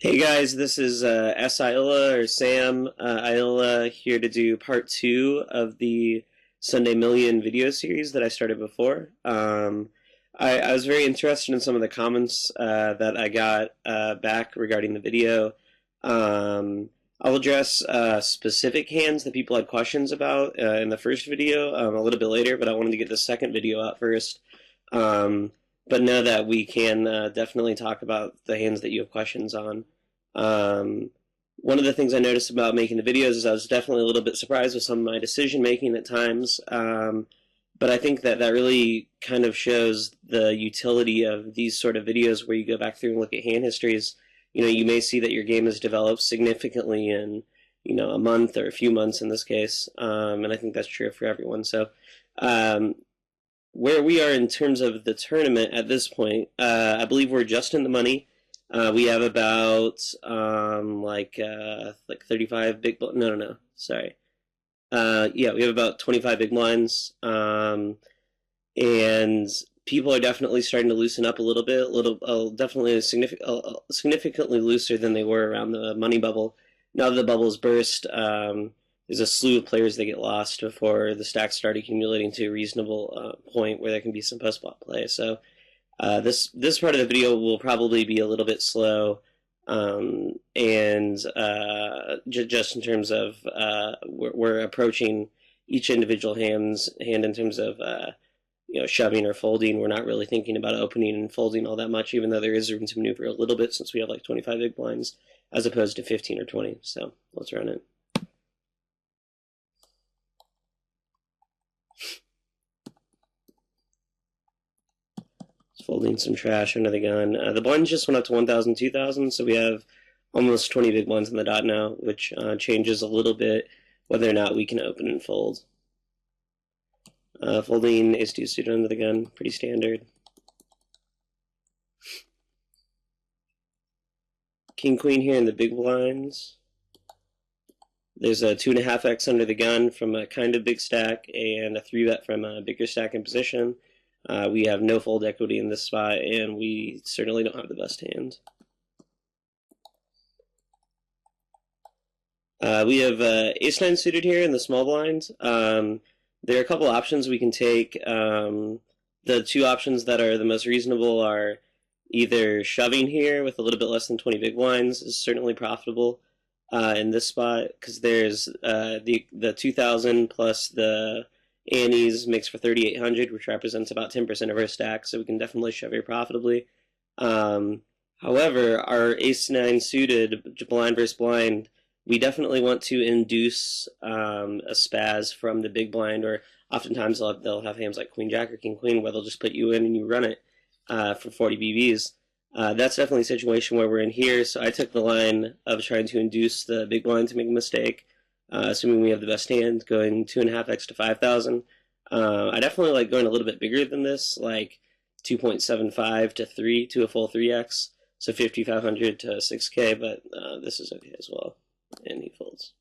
Hey guys, this is Iola or Sam Iola here to do part two of the Sunday Million video series that I started before. I was very interested in some of the comments that I got back regarding the video. I'll address specific hands that people had questions about in the first video a little bit later, but I wanted to get the second video out first. But know that we can definitely talk about the hands that you have questions on. One of the things I noticed about making the videos is I was definitely a little bit surprised with some of my decision making at times. But I think that that really kind of shows the utility of these sort of videos where you go back through and look at hand histories. You know, you may see that your game has developed significantly in, a month or a few months in this case. And I think that's true for everyone. So, where we are in terms of the tournament at this point, I believe we're just in the money. We have about like 35 big no, sorry. Yeah, we have about 25 big blinds, and people are definitely starting to loosen up a little bit, definitely significantly looser than they were around the money bubble. Now that the bubble's burst, there's a slew of players that get lost before the stacks start accumulating to a reasonable point where there can be some post-flop play. So this part of the video will probably be a little bit slow, and just in terms of we're approaching each individual hand in terms of shoving or folding. We're not really thinking about opening and folding all that much, even though there is room to maneuver a little bit since we have like 25 big blinds as opposed to 15 or 20. So let's run it. Folding some trash under the gun. The blinds just went up to 1,000, 2,000, so we have almost 20 big blinds in the dot now, which changes a little bit whether or not we can open and fold. Folding ace-2 suited under the gun, pretty standard. King-queen here in the big blinds. There's a 2.5x under the gun from a kind of big stack and a 3-bet from a bigger stack in position. We have no fold equity in this spot, and we certainly don't have the best hand. We have ace-9 suited here in the small blind. There are a couple options we can take. The two options that are the most reasonable are either shoving here with a little bit less than 20 big blinds is certainly profitable in this spot, because there's the 2,000 plus the Annie's makes for 3,800, which represents about 10% of our stack, so we can definitely shove here profitably. However, our ace-9 suited blind versus blind, we definitely want to induce a spaz from the big blind, or oftentimes they'll have hands like queen-jack or king-queen where they'll just put you in and you run it for 40 BBs. That's definitely a situation where we're in here, so I took the line of trying to induce the big blind to make a mistake. Assuming we have the best hand, going 2.5x to 5,000. I definitely like going a little bit bigger than this, like 2.75 to 3 to a full 3x, so 5,500 to 6K, but this is okay as well. And he folds.